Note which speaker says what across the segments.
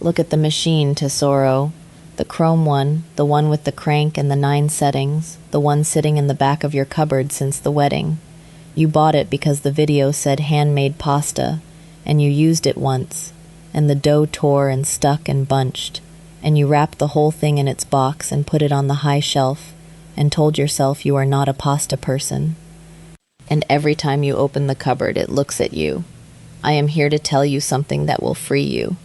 Speaker 1: Look at the machine, Tesoro. The chrome one, the one with the crank and the 9 settings, the one sitting in the back of your cupboard since the wedding. You bought it because the video said handmade pasta, and you used it once, and the dough tore and stuck and bunched, and you wrapped the whole thing in its box and put it on the high shelf, and told yourself you are not a pasta person. And every time you open the cupboard, it looks at you. I am here to tell you something that will free you.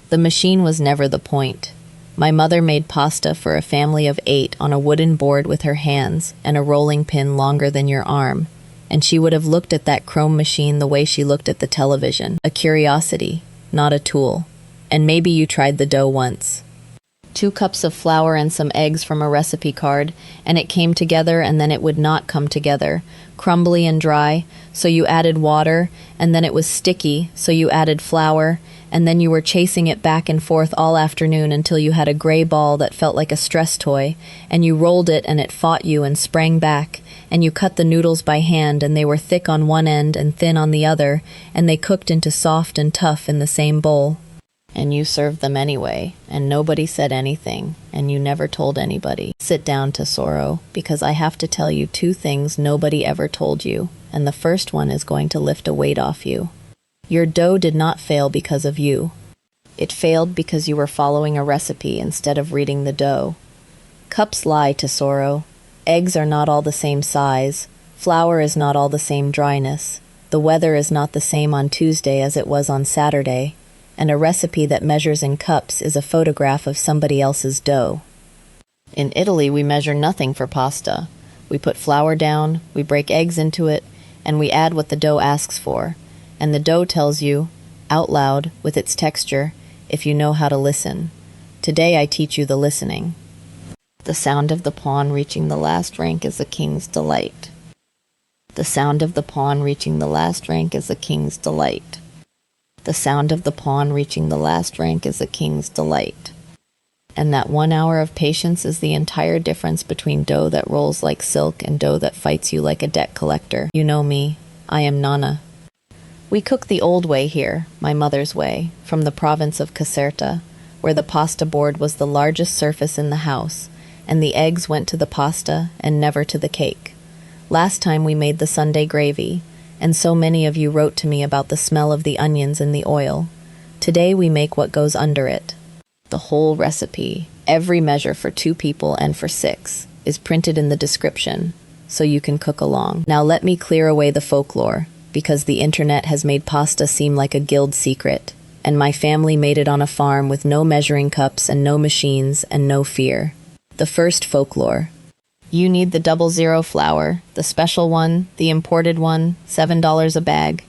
Speaker 1: The machine was never the point. My mother made pasta for a family of 8 on a wooden board with her hands and a rolling pin longer than your arm, and she would have looked at that chrome machine the way she looked at the television, a curiosity, not a tool. And maybe you tried the dough once. 2 cups of flour and some eggs from a recipe card, and it came together and then it would not come together, crumbly and dry, so you added water, and then it was sticky, so you added flour, and then you were chasing it back and forth all afternoon until you had a gray ball that felt like a stress toy, and you rolled it and it fought you and sprang back, and you cut the noodles by hand and they were thick on one end and thin on the other, and they cooked into soft and tough in the same bowl. And you served them anyway, and nobody said anything, and you never told anybody. Sit down, Tesoro, because I have to tell you 2 things nobody ever told you, and the first one is going to lift a weight off you. Your dough did not fail because of you. It failed because you were following a recipe instead of reading the dough. Cups lie, Tesoro. Eggs are not all the same size. Flour is not all the same dryness. The weather is not the same on Tuesday as it was on Saturday. And a recipe that measures in cups is a photograph of somebody else's dough. In Italy, we measure nothing for pasta. We put flour down, we break eggs into it, and we add what the dough asks for. And the dough tells you, out loud, with its texture, if you know how to listen. Today I teach you the listening. The sound of the pawn reaching the last rank is the king's delight. The sound of the pawn reaching the last rank is the king's delight. The sound of the pawn reaching the last rank is the king's delight. And that 1 hour of patience is the entire difference between dough that rolls like silk and dough that fights you like a debt collector. You know me. I am Nana. We cook the old way here, my mother's way, from the province of Caserta, where the pasta board was the largest surface in the house, and the eggs went to the pasta and never to the cake. Last time we made the Sunday gravy, and so many of you wrote to me about the smell of the onions and the oil. Today we make what goes under it. The whole recipe, every measure for 2 people and for 6, is printed in the description, so you can cook along. Now let me clear away the folklore, because the internet has made pasta seem like a guild secret, and my family made it on a farm with no measuring cups and no machines and no fear. The first folklore. You need the 00 flour, the special one, the imported one, $7 a bag.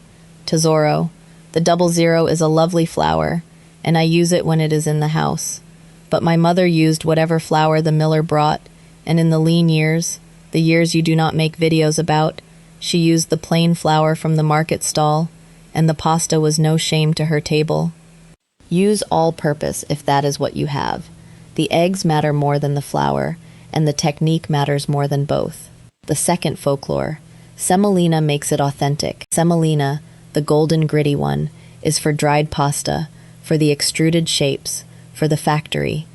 Speaker 1: Tesoro, the 00 is a lovely flour, and I use it when it is in the house. But my mother used whatever flour the miller brought, and in the lean years, the years you do not make videos about, she used the plain flour from the market stall, and the pasta was no shame to her table. Use all-purpose if that is what you have. The eggs matter more than the flour, and the technique matters more than both. The second folklore. Semolina makes it authentic. Semolina, the golden gritty one, is for dried pasta, for the extruded shapes, for the factory.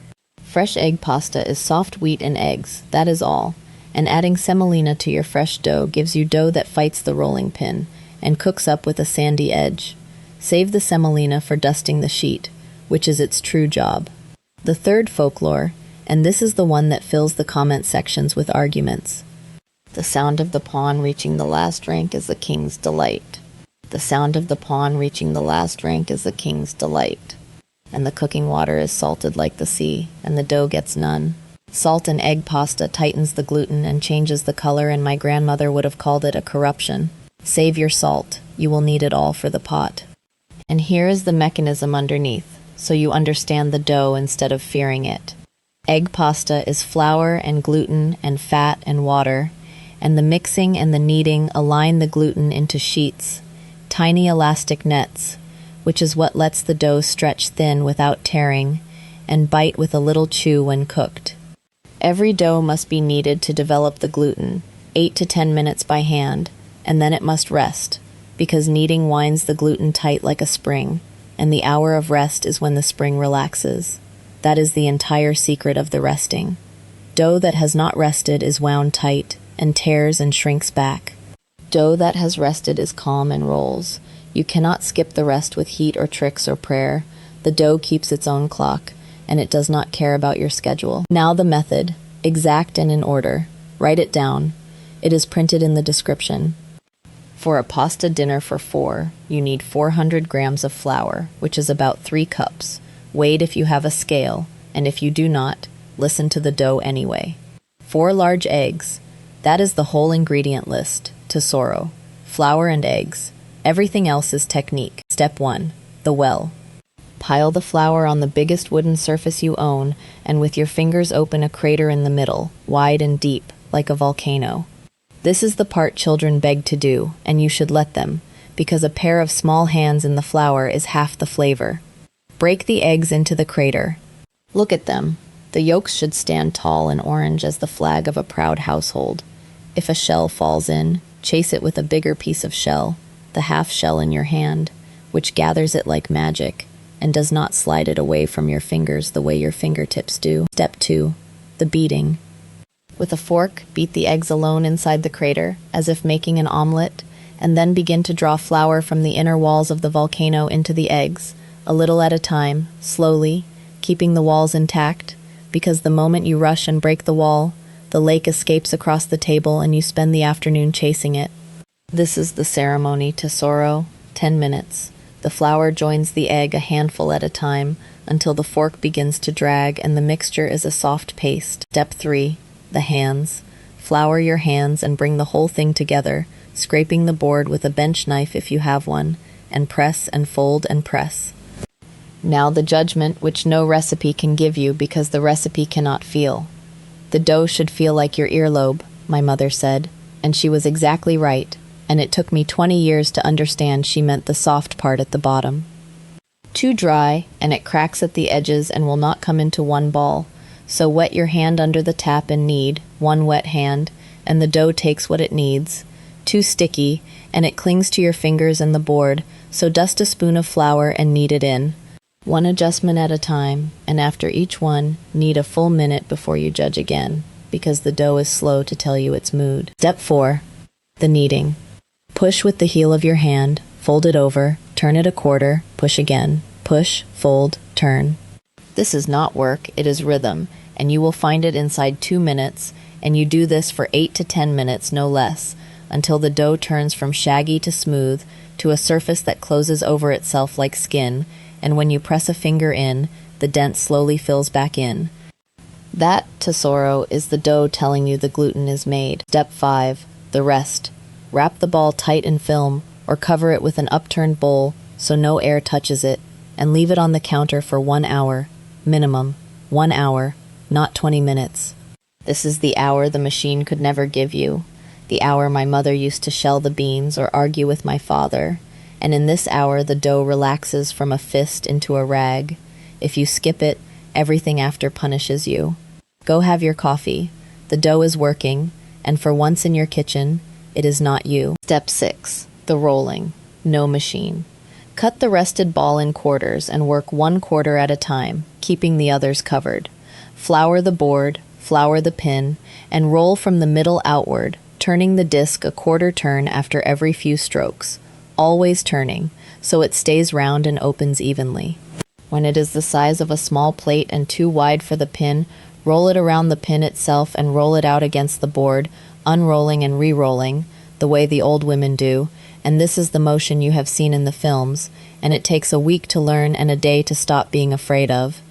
Speaker 1: Fresh egg pasta is soft wheat and eggs, that is all. And adding semolina to your fresh dough gives you dough that fights the rolling pin and cooks up with a sandy edge. Save the semolina for dusting the sheet, which is its true job. The third folklore, and this is the one that fills the comment sections with arguments. The sound of the pawn reaching the last rank is the king's delight. The sound of the pawn reaching the last rank is the king's delight. And the cooking water is salted like the sea, and the dough gets none. Salt and egg pasta tightens the gluten and changes the color, and my grandmother would have called it a corruption. Save your salt. You will need it all for the pot. And here is the mechanism underneath, so you understand the dough instead of fearing it. Egg pasta is flour and gluten and fat and water, and the mixing and the kneading align the gluten into sheets, tiny elastic nets, which is what lets the dough stretch thin without tearing and bite with a little chew when cooked. Every dough must be kneaded to develop the gluten, 8 to 10 minutes by hand, and then it must rest, because kneading winds the gluten tight like a spring. and the hour of rest is when the spring relaxes. That is the entire secret of the resting. Dough that has not rested is wound tight, and tears and shrinks back. Dough that has rested is calm and rolls. You cannot skip the rest with heat or tricks or prayer. The dough keeps its own clock, and it does not care about your schedule. Now the method, exact and in order. Write it down. It is printed in the description. For a pasta dinner for 4, you need 400 grams of flour, which is about 3 cups. Weighed if you have a scale, and if you do not, listen to the dough anyway. 4 large eggs. That is the whole ingredient list. Tesoro. Flour and eggs. Everything else is technique. Step 1. The well. Pile the flour on the biggest wooden surface you own, and with your fingers open a crater in the middle, wide and deep, like a volcano. This is the part children beg to do, and you should let them, because a pair of small hands in the flour is half the flavor. Break the eggs into the crater. Look at them. The yolks should stand tall and orange as the flag of a proud household. If a shell falls in, chase it with a bigger piece of shell, the half shell in your hand, which gathers it like magic, and does not slide it away from your fingers the way your fingertips do. Step 2. The beating. With a fork, beat the eggs alone inside the crater, as if making an omelet, and then begin to draw flour from the inner walls of the volcano into the eggs, a little at a time, slowly, keeping the walls intact, because the moment you rush and break the wall, the lake escapes across the table and you spend the afternoon chasing it. This is the ceremony, tesoro. 10 minutes. The flour joins the egg a handful at a time until the fork begins to drag and the mixture is a soft paste. Step 3. The hands. Flour your hands and bring the whole thing together, scraping the board with a bench knife if you have one, and press and fold and press. Now the judgment which no recipe can give you because the recipe cannot feel. The dough should feel like your earlobe, my mother said, and she was exactly right, and it took me 20 years to understand she meant the soft part at the bottom. Too dry, and it cracks at the edges and will not come into one ball, so wet your hand under the tap and knead, one wet hand, and the dough takes what it needs. Too sticky, and it clings to your fingers and the board, so dust a spoon of flour and knead it in. One adjustment at a time, and after each one, knead a full minute before you judge again, because the dough is slow to tell you its mood. Step 4. The kneading. Push with the heel of your hand, fold it over, turn it a quarter, push again. Push, fold, turn. This is not work, it is rhythm, and you will find it inside 2 minutes, and you do this for 8 to 10 minutes, no less, until the dough turns from shaggy to smooth, to a surface that closes over itself like skin, and when you press a finger in, the dent slowly fills back in. That, tesoro, is the dough telling you the gluten is made. Step 5. The rest. Wrap the ball tight in film, or cover it with an upturned bowl so no air touches it, and leave it on the counter for 1 hour. Minimum. 1 hour, not 20 minutes. This is the hour the machine could never give you. The hour my mother used to shell the beans or argue with my father. And in this hour the dough relaxes from a fist into a rag. If you skip it, everything after punishes you. Go have your coffee. The dough is working, and for once in your kitchen, it is not you. Step 6. The rolling. No machine. Cut the rested ball in quarters and work 1 quarter at a time, keeping the others covered. Flour the board, flour the pin, and roll from the middle outward, turning the disc a quarter turn after every few strokes. Always turning, so it stays round and opens evenly. When it is the size of a small plate and too wide for the pin, roll it around the pin itself and roll it out against the board, unrolling and re-rolling, the way the old women do, and this is the motion you have seen in the films, and it takes a week to learn and a day to stop being afraid of.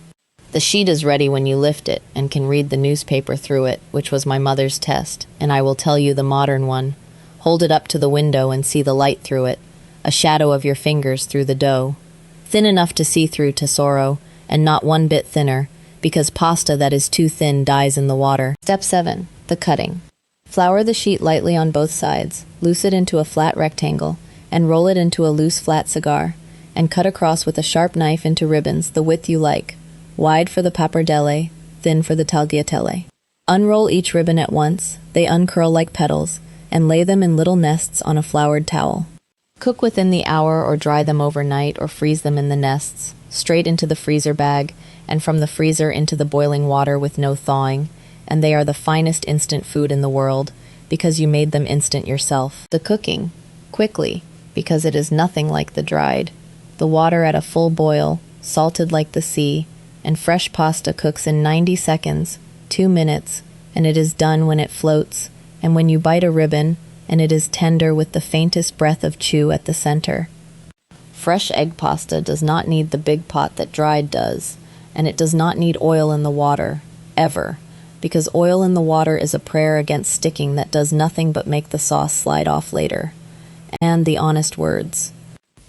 Speaker 1: The sheet is ready when you lift it and can read the newspaper through it, which was my mother's test, and I will tell you the modern one. Hold it up to the window and see the light through it. A shadow of your fingers through the dough. Thin enough to see through, tesoro, and not 1 bit thinner, because pasta that is too thin dies in the water. Step 7. The cutting. Flour the sheet lightly on both sides, loose it into a flat rectangle, and roll it into a loose flat cigar, and cut across with a sharp knife into ribbons the width you like, wide for the pappardelle, thin for the tagliatelle. Unroll each ribbon at once, they uncurl like petals, and lay them in little nests on a floured towel. Cook within the hour or dry them overnight or freeze them in the nests, straight into the freezer bag, and from the freezer into the boiling water with no thawing, and they are the finest instant food in the world, because you made them instant yourself. The cooking, quickly, because it is nothing like the dried. The water at a full boil, salted like the sea, and fresh pasta cooks in 90 seconds, 2 minutes, and it is done when it floats, and when you bite a ribbon, and it is tender with the faintest breath of chew at the center. Fresh egg pasta does not need the big pot that dried does, and it does not need oil in the water, ever, because oil in the water is a prayer against sticking that does nothing but make the sauce slide off later. And the honest words.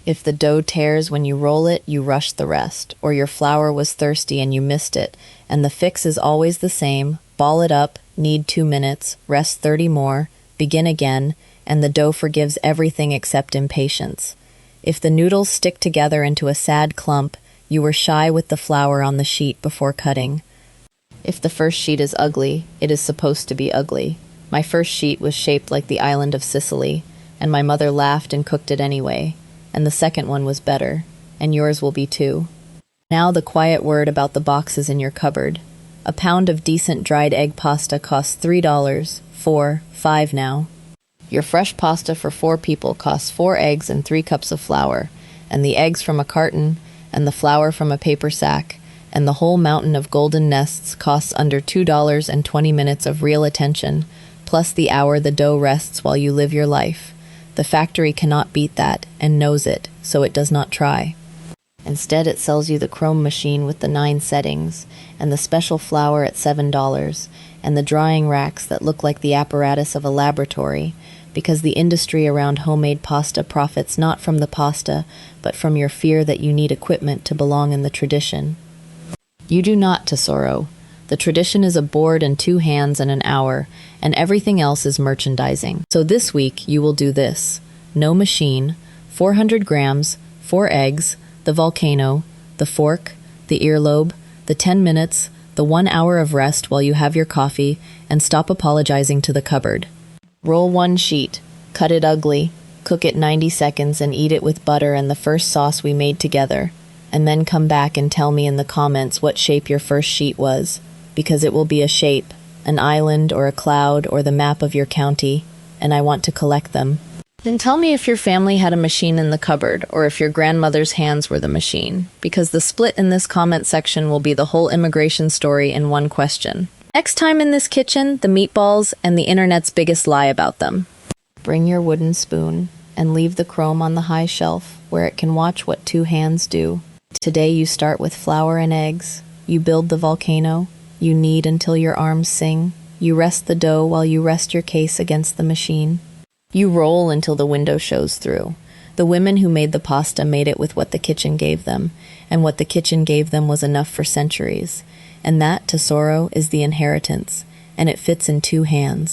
Speaker 1: If the dough tears when you roll it, you rush the rest, or your flour was thirsty and you missed it, and the fix is always the same: ball it up, knead 2 minutes, rest 30 more, begin again, and the dough forgives everything except impatience. If the noodles stick together into a sad clump, you were shy with the flour on the sheet before cutting. If the first sheet is ugly, it is supposed to be ugly. My first sheet was shaped like the island of Sicily, and my mother laughed and cooked it anyway, and the second one was better, and yours will be too. Now the quiet word about the boxes in your cupboard. A pound of decent dried egg pasta costs $3, $4, $5 now. Your fresh pasta for 4 people costs 4 eggs and 3 cups of flour, and the eggs from a carton, and the flour from a paper sack, and the whole mountain of golden nests costs under $2 and 20 minutes of real attention, plus the hour the dough rests while you live your life. The factory cannot beat that, and knows it, so it does not try. Instead, it sells you the chrome machine with the 9 settings, and the special flour at $7, and the drying racks that look like the apparatus of a laboratory, because the industry around homemade pasta profits not from the pasta, but from your fear that you need equipment to belong in the tradition. You do not, Tesoro. The tradition is a board and 2 hands and an hour, and everything else is merchandising. So this week, you will do this: no machine, 400 grams, 4 eggs, the volcano, the fork, the earlobe, the 10 minutes, the 1 hour of rest while you have your coffee, and stop apologizing to the cupboard. Roll 1 sheet, cut it ugly, cook it 90 seconds and eat it with butter and the first sauce we made together, and then come back and tell me in the comments what shape your first sheet was, because it will be a shape, an island or a cloud or the map of your county, and I want to collect them. Then tell me if your family had a machine in the cupboard, or if your grandmother's hands were the machine, because the split in this comment section will be the whole immigration story in one question. Next time in this kitchen, the meatballs and the internet's biggest lie about them. Bring your wooden spoon, and leave the chrome on the high shelf, where it can watch what 2 hands do. Today you start with flour and eggs. You build the volcano. You knead until your arms sing. You rest the dough while you rest your case against the machine. You roll until the window shows through. The women who made the pasta made it with what the kitchen gave them, and what the kitchen gave them was enough for centuries. And that, Tesoro, is the inheritance, and it fits in 2 hands.